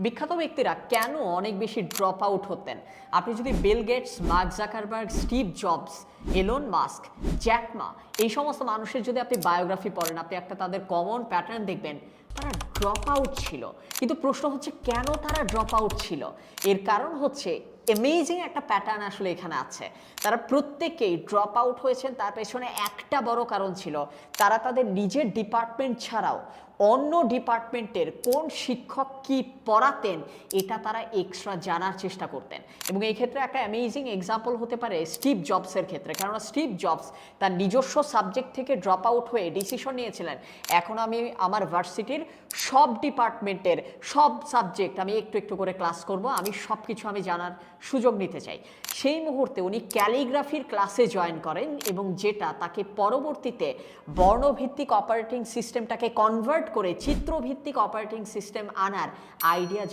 বিখ্যাত ব্যক্তিরা কেন অনেক বেশি ড্রপ আউট হতেন? আপনি যদি Bill Gates, Mark Zuckerberg, Steve Jobs, Elon Musk, Jack Ma এই সমস্ত মানুষের যদি আপনি বায়োগ্রাফি পড়েন, আপনি একটা তাদের কমন প্যাটার্ন দেখবেন, তারা ড্রপ আউট ছিল। কিন্তু প্রশ্ন হচ্ছে কেন তারা ড্রপ আউট ছিল? এর কারণ হচ্ছে অ্যামেজিং একটা প্যাটার্ন আসলে এখানে আছে। তারা প্রত্যেকেই ড্রপ আউট হয়েছেন, তার পেছনে একটা বড় কারণ ছিল, তারা তাদের নিজের ডিপার্টমেন্ট ছাড়াও অন্য ডিপার্টমেন্টের কোন শিক্ষক কি পড়াতেন এটা তারা এক্সট্রা জানার চেষ্টা করতেন। এবং এই ক্ষেত্রে একটা অ্যামেজিং এক্সাম্পল হতে পারে স্টিভ জবসের ক্ষেত্রে, কেননা স্টিভ জবস তার নিজস্ব সাবজেক্ট থেকে ড্রপ আউট হয়ে ডিসিশন নিয়েছিলেন, এখন আমি আমার ভার্সিটির সব ডিপার্টমেন্টের সব সাবজেক্ট আমি একটু একটু করে ক্লাস করব, আমি সব কিছু আমি জানার সুযোগ নিতে চাই। সেই মুহূর্তে উনি ক্যালিগ্রাফির ক্লাসে জয়েন করেন, এবং যেটা তাকে পরবর্তীতে বর্ণভিত্তিক অপারেটিং সিস্টেমটাকে কনভার্ট করে চিত্রভিত্তিক অপারেটিং সিস্টেম আনার আইডিয়া